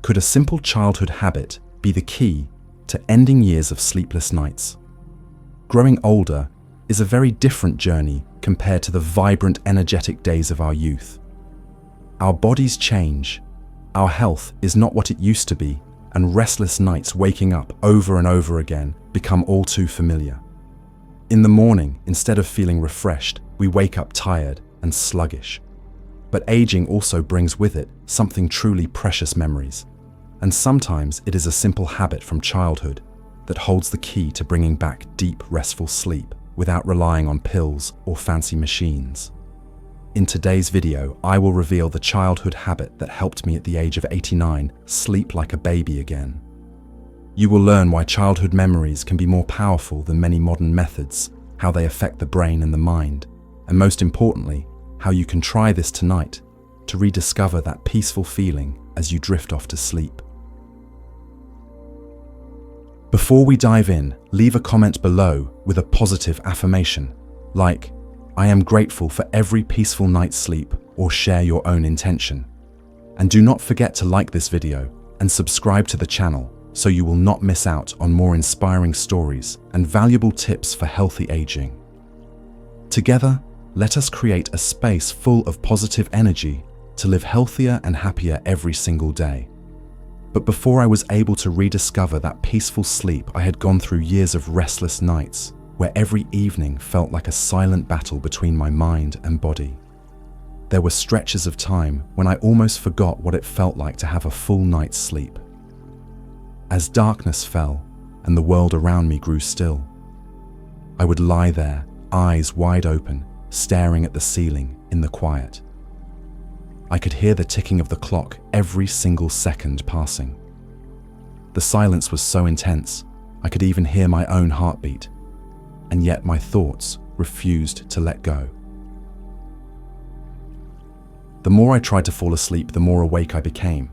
Could a simple childhood habit be the key to ending years of sleepless nights? Growing older is a very different journey compared to the vibrant, energetic days of our youth. Our bodies change, our health is not what it used to be, and restless nights waking up over and over again become all too familiar. In the morning, instead of feeling refreshed, we wake up tired and sluggish. But aging also brings with it something truly precious: memories. And sometimes it is a simple habit from childhood that holds the key to bringing back deep, restful sleep without relying on pills or fancy machines. In today's video, I will reveal the childhood habit that helped me at the age of 89 sleep like a baby again. You will learn why childhood memories can be more powerful than many modern methods, how they affect the brain and the mind, and most importantly, how you can try this tonight to rediscover that peaceful feeling as you drift off to sleep. Before we dive in, leave a comment below with a positive affirmation, like "I am grateful for every peaceful night's sleep," or share your own intention. And do not forget to like this video and subscribe to the channel so you will not miss out on more inspiring stories and valuable tips for healthy aging. Together, let us create a space full of positive energy to live healthier and happier every single day. But before I was able to rediscover that peaceful sleep, I had gone through years of restless nights where every evening felt like a silent battle between my mind and body. There were stretches of time when I almost forgot what it felt like to have a full night's sleep. As darkness fell and the world around me grew still, I would lie there, eyes wide open, staring at the ceiling in the quiet. I could hear the ticking of the clock every single second passing. The silence was so intense, I could even hear my own heartbeat, and yet my thoughts refused to let go. The more I tried to fall asleep, the more awake I became.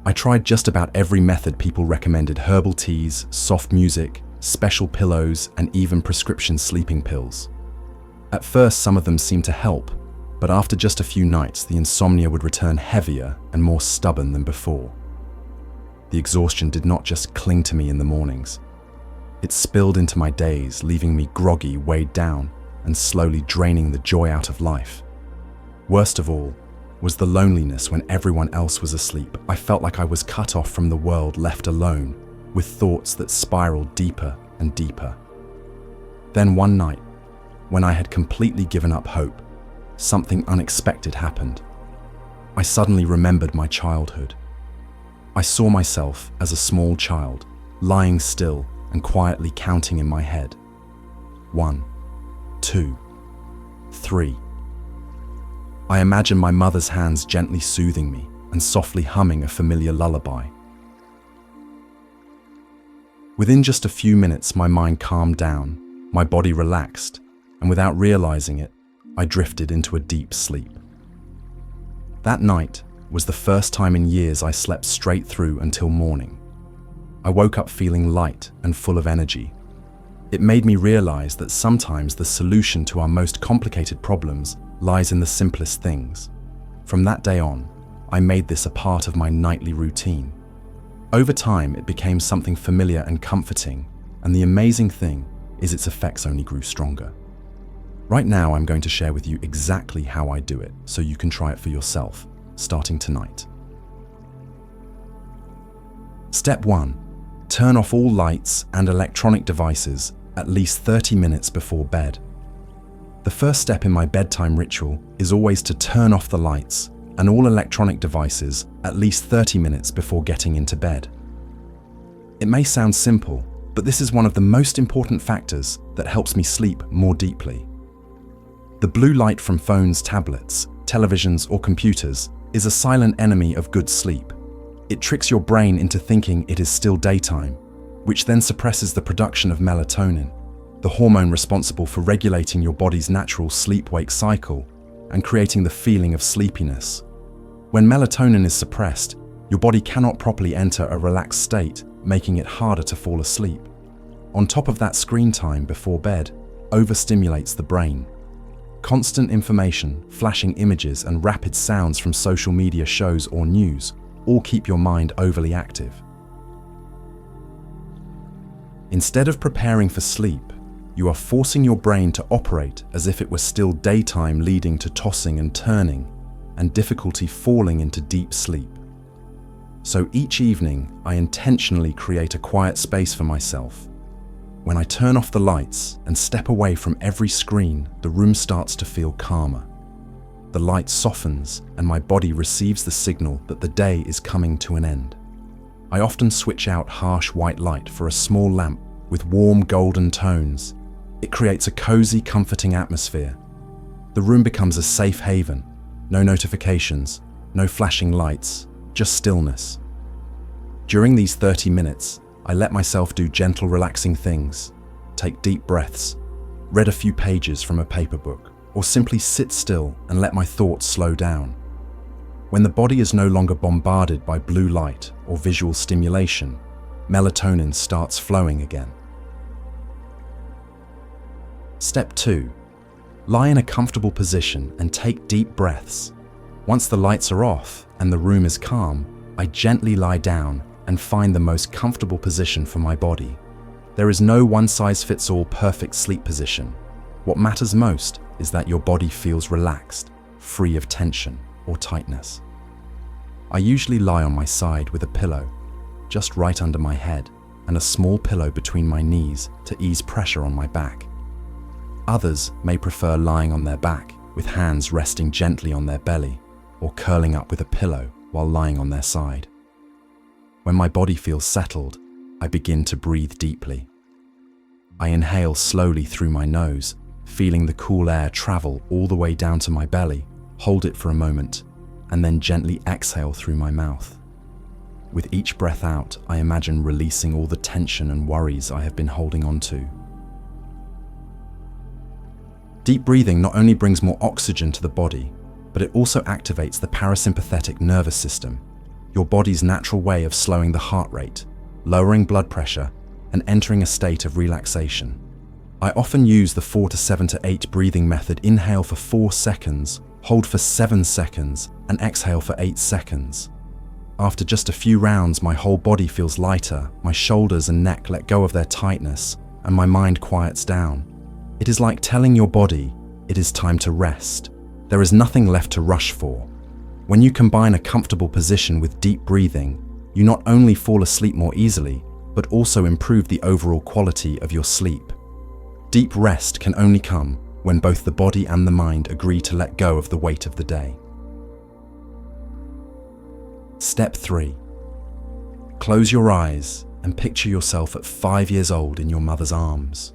I tried just about every method people recommended: herbal teas, soft music, special pillows, and even prescription sleeping pills. At first, some of them seemed to help, but after just a few nights, the insomnia would return heavier and more stubborn than before. The exhaustion did not just cling to me in the mornings. It spilled into my days, leaving me groggy, weighed down, and slowly draining the joy out of life. Worst of all was the loneliness when everyone else was asleep. I felt like I was cut off from the world, left alone, with thoughts that spiraled deeper and deeper. Then one night, when I had completely given up hope, something unexpected happened. I suddenly remembered my childhood. I saw myself as a small child, lying still and quietly counting in my head. 1, 2, 3. I imagined my mother's hands gently soothing me and softly humming a familiar lullaby. Within just a few minutes, my mind calmed down, my body relaxed, and without realizing it, I drifted into a deep sleep. That night was the first time in years I slept straight through until morning. I woke up feeling light and full of energy. It made me realize that sometimes the solution to our most complicated problems lies in the simplest things. From that day on, I made this a part of my nightly routine. Over time, it became something familiar and comforting, and the amazing thing is its effects only grew stronger. Right now, I'm going to share with you exactly how I do it, so you can try it for yourself, starting tonight. Step 1. Turn off all lights and electronic devices at least 30 minutes before bed. The first step in my bedtime ritual is always to turn off the lights and all electronic devices at least 30 minutes before getting into bed. It may sound simple, but this is one of the most important factors that helps me sleep more deeply. The blue light from phones, tablets, televisions, or computers is a silent enemy of good sleep. It tricks your brain into thinking it is still daytime, which then suppresses the production of melatonin, the hormone responsible for regulating your body's natural sleep-wake cycle and creating the feeling of sleepiness. When melatonin is suppressed, your body cannot properly enter a relaxed state, making it harder to fall asleep. On top of that, screen time before bed overstimulates the brain. Constant information, flashing images, and rapid sounds from social media shows or news all keep your mind overly active. Instead of preparing for sleep, you are forcing your brain to operate as if it were still daytime, leading to tossing and turning and difficulty falling into deep sleep. So each evening, I intentionally create a quiet space for myself. When I turn off the lights and step away from every screen, the room starts to feel calmer. The light softens and my body receives the signal that the day is coming to an end. I often switch out harsh white light for a small lamp with warm golden tones. It creates a cozy, comforting atmosphere. The room becomes a safe haven. No notifications, no flashing lights, just stillness. During these 30 minutes, I let myself do gentle, relaxing things, take deep breaths, read a few pages from a paper book, or simply sit still and let my thoughts slow down. When the body is no longer bombarded by blue light or visual stimulation, melatonin starts flowing again. Step 2. Lie in a comfortable position and take deep breaths. Once the lights are off and the room is calm, I gently lie down and find the most comfortable position for my body. There is no one-size-fits-all perfect sleep position. What matters most is that your body feels relaxed, free of tension or tightness. I usually lie on my side with a pillow, just right under my head, and a small pillow between my knees to ease pressure on my back. Others may prefer lying on their back, with hands resting gently on their belly, or curling up with a pillow while lying on their side. When my body feels settled, I begin to breathe deeply. I inhale slowly through my nose, feeling the cool air travel all the way down to my belly, hold it for a moment, and then gently exhale through my mouth. With each breath out, I imagine releasing all the tension and worries I have been holding on to. Deep breathing not only brings more oxygen to the body, but it also activates the parasympathetic nervous system, your body's natural way of slowing the heart rate, lowering blood pressure, and entering a state of relaxation. I often use the 4 to 7 to 8 breathing method. Inhale for 4 seconds, hold for 7 seconds, and exhale for 8 seconds. After just a few rounds, my whole body feels lighter, my shoulders and neck let go of their tightness, and my mind quiets down. It is like telling your body, it is time to rest. There is nothing left to rush for. When you combine a comfortable position with deep breathing, you not only fall asleep more easily, but also improve the overall quality of your sleep. Deep rest can only come when both the body and the mind agree to let go of the weight of the day. Step 3. Close your eyes and picture yourself at 5 years old in your mother's arms.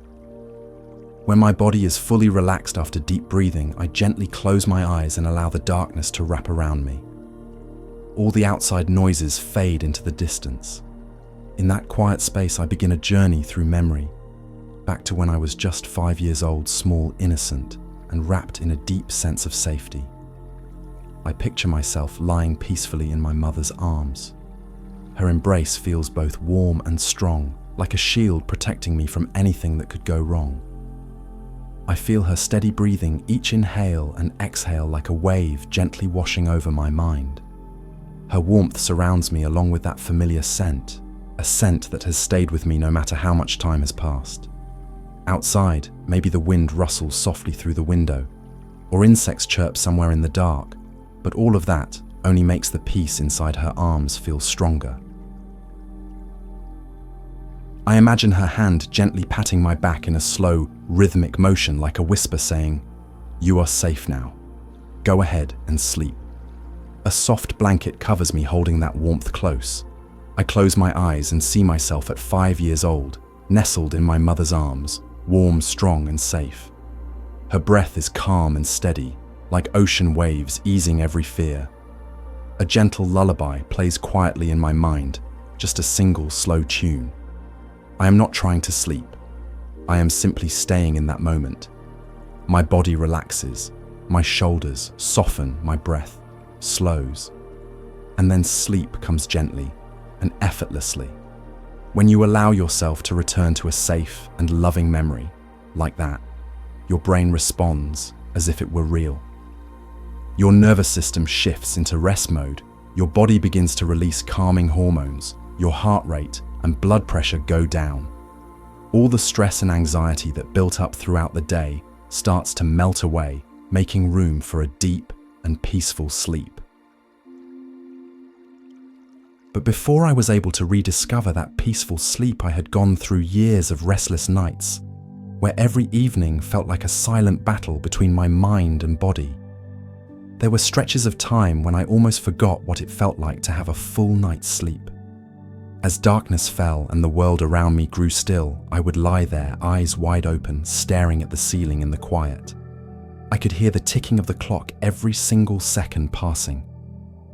When my body is fully relaxed after deep breathing, I gently close my eyes and allow the darkness to wrap around me. All the outside noises fade into the distance. In that quiet space, I begin a journey through memory, back to when I was just 5 years old, small, innocent, and wrapped in a deep sense of safety. I picture myself lying peacefully in my mother's arms. Her embrace feels both warm and strong, like a shield protecting me from anything that could go wrong. I feel her steady breathing, each inhale and exhale like a wave gently washing over my mind. Her warmth surrounds me along with that familiar scent, a scent that has stayed with me no matter how much time has passed. Outside, maybe the wind rustles softly through the window, or insects chirp somewhere in the dark, but all of that only makes the peace inside her arms feel stronger. I imagine her hand gently patting my back in a slow, rhythmic motion like a whisper saying, "You are safe now. Go ahead and sleep." A soft blanket covers me, holding that warmth close. I close my eyes and see myself at 5 years old, nestled in my mother's arms, warm, strong, and safe. Her breath is calm and steady, like ocean waves easing every fear. A gentle lullaby plays quietly in my mind, just a single slow tune. I am not trying to sleep. I am simply staying in that moment. My body relaxes, my shoulders soften, my breath slows, and then sleep comes gently and effortlessly. When you allow yourself to return to a safe and loving memory like that, your brain responds as if it were real. Your nervous system shifts into rest mode, your body begins to release calming hormones, your heart rate and blood pressure go down. All the stress and anxiety that built up throughout the day starts to melt away, making room for a deep and peaceful sleep. But before I was able to rediscover that peaceful sleep, I had gone through years of restless nights, where every evening felt like a silent battle between my mind and body. There were stretches of time when I almost forgot what it felt like to have a full night's sleep. As darkness fell and the world around me grew still, I would lie there, eyes wide open, staring at the ceiling in the quiet. I could hear the ticking of the clock every single second passing.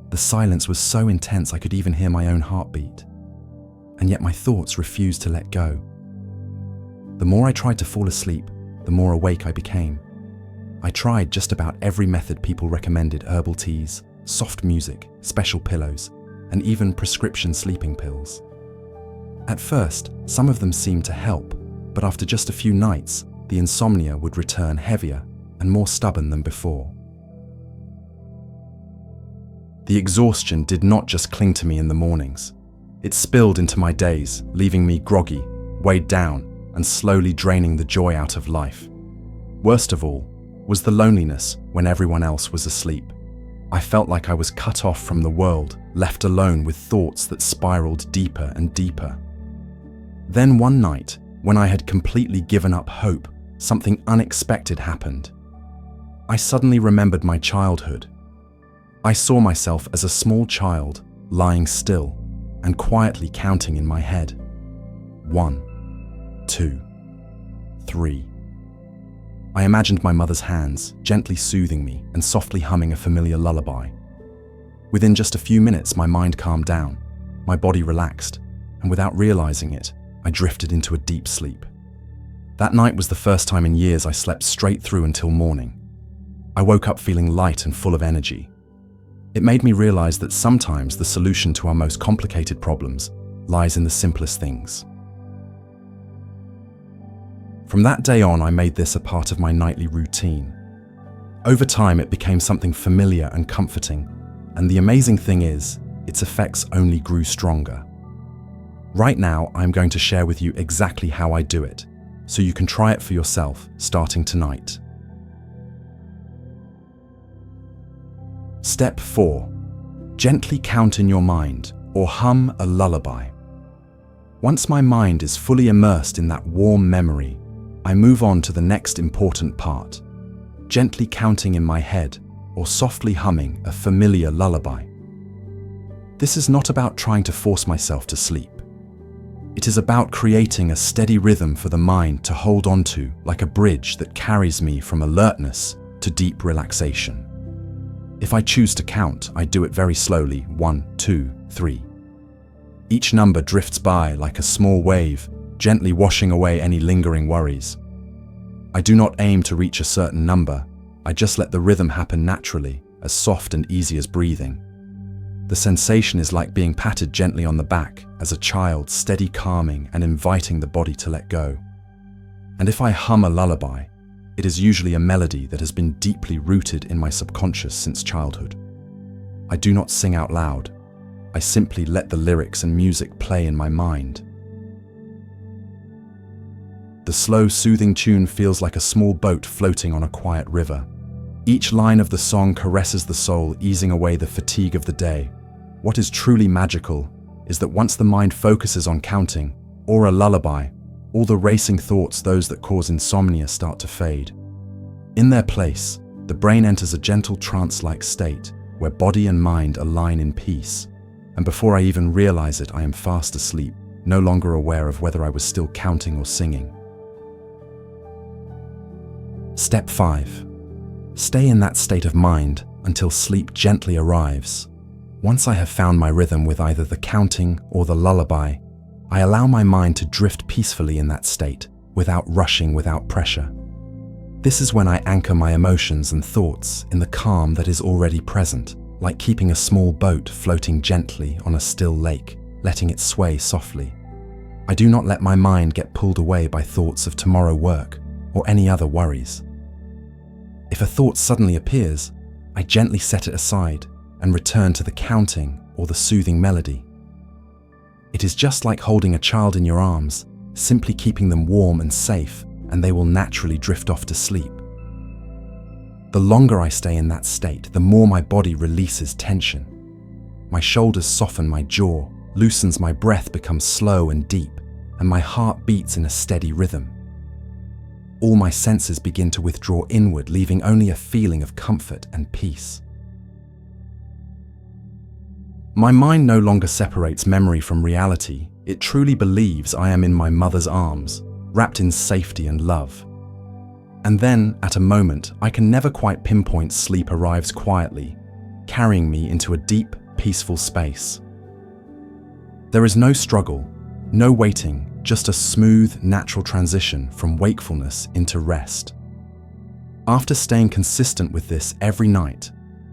The silence was so intense I could even hear my own heartbeat. And yet my thoughts refused to let go. The more I tried to fall asleep, the more awake I became. I tried just about every method people recommended: herbal teas, soft music, special pillows, and even prescription sleeping pills. At first, some of them seemed to help, but after just a few nights, the insomnia would return heavier and more stubborn than before. The exhaustion did not just cling to me in the mornings. It spilled into my days, leaving me groggy, weighed down, and slowly draining the joy out of life. Worst of all was the loneliness when everyone else was asleep. I felt like I was cut off from the world, left alone with thoughts that spiraled deeper and deeper. Then one night, when I had completely given up hope, something unexpected happened. I suddenly remembered my childhood. I saw myself as a small child, lying still and quietly counting in my head. 1, 2, 3. I imagined my mother's hands gently soothing me and softly humming a familiar lullaby. Within just a few minutes, my mind calmed down, my body relaxed, and without realizing it, I drifted into a deep sleep. That night was the first time in years I slept straight through until morning. I woke up feeling light and full of energy. It made me realize that sometimes the solution to our most complicated problems lies in the simplest things. From that day on, I made this a part of my nightly routine. Over time, it became something familiar and comforting, and the amazing thing is, its effects only grew stronger. Right now, I'm going to share with you exactly how I do it, so you can try it for yourself starting tonight. Step 4. Gently count in your mind or hum a lullaby. Once my mind is fully immersed in that warm memory, I move on to the next important part, gently counting in my head or softly humming a familiar lullaby. This is not about trying to force myself to sleep. It is about creating a steady rhythm for the mind to hold on to, like a bridge that carries me from alertness to deep relaxation. If I choose to count, I do it very slowly: 1, 2, 3. Each number drifts by like a small wave, gently washing away any lingering worries. I do not aim to reach a certain number, I just let the rhythm happen naturally, as soft and easy as breathing. The sensation is like being patted gently on the back as a child, steady, calming, and inviting the body to let go. And if I hum a lullaby, it is usually a melody that has been deeply rooted in my subconscious since childhood. I do not sing out loud. I simply let the lyrics and music play in my mind. The slow, soothing tune feels like a small boat floating on a quiet river. Each line of the song caresses the soul, easing away the fatigue of the day. What is truly magical is that once the mind focuses on counting, or a lullaby, all the racing thoughts, those that cause insomnia, start to fade. In their place, the brain enters a gentle trance-like state where body and mind align in peace. And before I even realize it, I am fast asleep, no longer aware of whether I was still counting or singing. Step 5. Stay in that state of mind until sleep gently arrives. Once I have found my rhythm with either the counting or the lullaby, I allow my mind to drift peacefully in that state, without rushing, without pressure. This is when I anchor my emotions and thoughts in the calm that is already present, like keeping a small boat floating gently on a still lake, letting it sway softly. I do not let my mind get pulled away by thoughts of tomorrow work or any other worries. If a thought suddenly appears, I gently set it aside, and return to the counting or the soothing melody. It is just like holding a child in your arms, simply keeping them warm and safe, and they will naturally drift off to sleep. The longer I stay in that state, the more my body releases tension. My shoulders soften, my jaw loosens, my breath becomes slow and deep, and my heart beats in a steady rhythm. All my senses begin to withdraw inward, leaving only a feeling of comfort and peace. My mind no longer separates memory from reality. It truly believes I am in my mother's arms, wrapped in safety and love. And then, at a moment I can never quite pinpoint, sleep arrives quietly, carrying me into a deep, peaceful space. There is no struggle, no waiting, just a smooth, natural transition from wakefulness into rest. After staying consistent with this every night,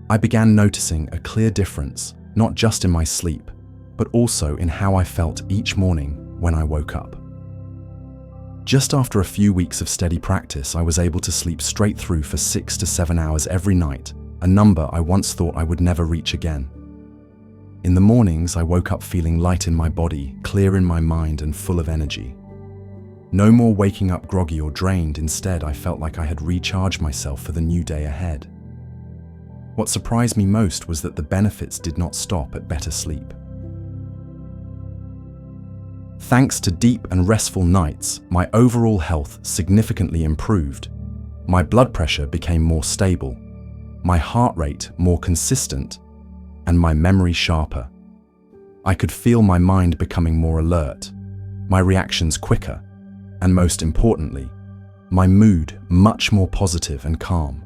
I began noticing a clear difference, not just in my sleep, but also in how I felt each morning when I woke up. Just after a few weeks of steady practice, I was able to sleep straight through for 6 to 7 hours every night, a number I once thought I would never reach again. In the mornings, I woke up feeling light in my body, clear in my mind, and full of energy. No more waking up groggy or drained. Instead, I felt like I had recharged myself for the new day ahead. What surprised me most was that the benefits did not stop at better sleep. Thanks to deep and restful nights, my overall health significantly improved. My blood pressure became more stable, my heart rate more consistent, and my memory sharper. I could feel my mind becoming more alert, my reactions quicker, and most importantly, my mood much more positive and calm.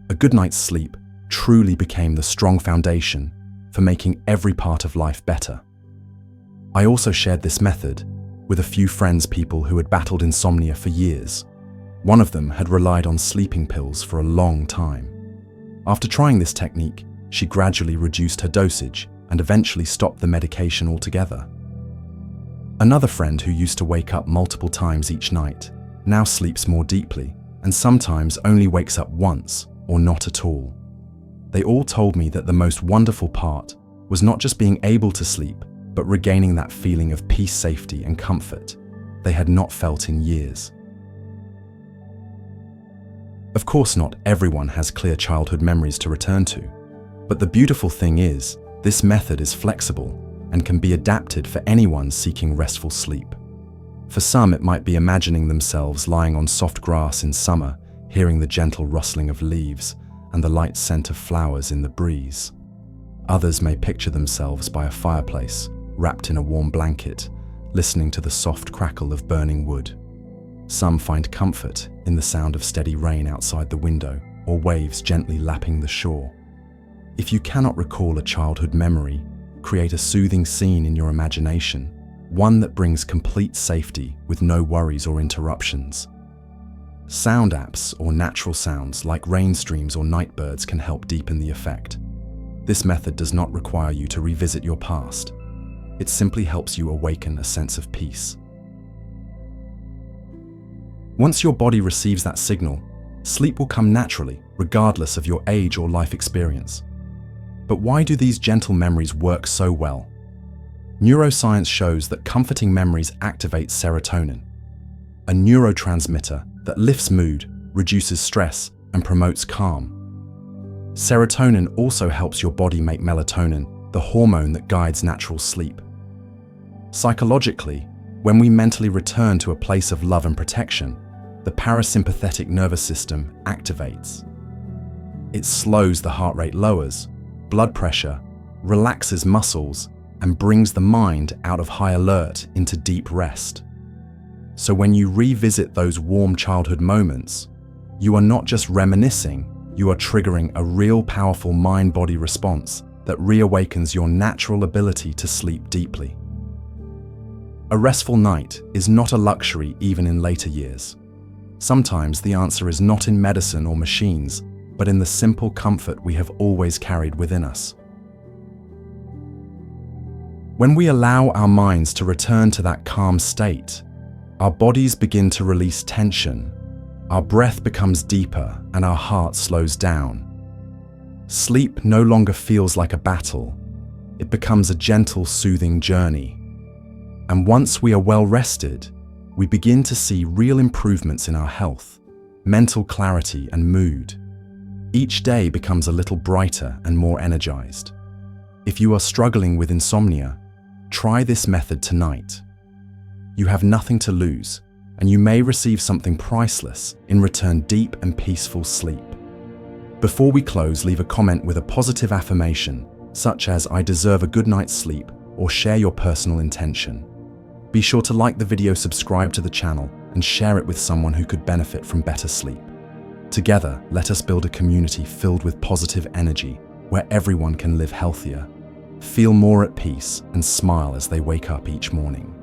A good night's sleep truly became the strong foundation for making every part of life better. I also shared this method with a few friends, people who had battled insomnia for years. One of them had relied on sleeping pills for a long time. After trying this technique, she gradually reduced her dosage and eventually stopped the medication altogether. Another friend who used to wake up multiple times each night now sleeps more deeply and sometimes only wakes up once or not at all. They all told me that the most wonderful part was not just being able to sleep, but regaining that feeling of peace, safety, and comfort they had not felt in years. Of course, not everyone has clear childhood memories to return to, but the beautiful thing is, this method is flexible and can be adapted for anyone seeking restful sleep. For some, it might be imagining themselves lying on soft grass in summer, hearing the gentle rustling of leaves and the light scent of flowers in the breeze. Others may picture themselves by a fireplace, wrapped in a warm blanket, listening to the soft crackle of burning wood. Some find comfort in the sound of steady rain outside the window or waves gently lapping the shore. If you cannot recall a childhood memory, create a soothing scene in your imagination, one that brings complete safety with no worries or interruptions. Sound apps or natural sounds like rain streams or night birds can help deepen the effect. This method does not require you to revisit your past. It simply helps you awaken a sense of peace. Once your body receives that signal, sleep will come naturally, regardless of your age or life experience. But why do these gentle memories work so well? Neuroscience shows that comforting memories activate serotonin, a neurotransmitter that lifts mood, reduces stress, and promotes calm. Serotonin also helps your body make melatonin, the hormone that guides natural sleep. Psychologically, when we mentally return to a place of love and protection, the parasympathetic nervous system activates. It slows the heart rate, lowers blood pressure, relaxes muscles, and brings the mind out of high alert into deep rest. So when you revisit those warm childhood moments, you are not just reminiscing, you are triggering a real powerful mind-body response that reawakens your natural ability to sleep deeply. A restful night is not a luxury even in later years. Sometimes the answer is not in medicine or machines, but in the simple comfort we have always carried within us. When we allow our minds to return to that calm state, our bodies begin to release tension, our breath becomes deeper, and our heart slows down. Sleep no longer feels like a battle. It becomes a gentle, soothing journey. And once we are well rested, we begin to see real improvements in our health, mental clarity, and mood. Each day becomes a little brighter and more energized. If you are struggling with insomnia, try this method tonight. You have nothing to lose, and you may receive something priceless in return: deep and peaceful sleep. Before we close, leave a comment with a positive affirmation, such as "I deserve a good night's sleep," or share your personal intention. Be sure to like the video, subscribe to the channel, and share it with someone who could benefit from better sleep. Together, let us build a community filled with positive energy, where everyone can live healthier, feel more at peace, and smile as they wake up each morning.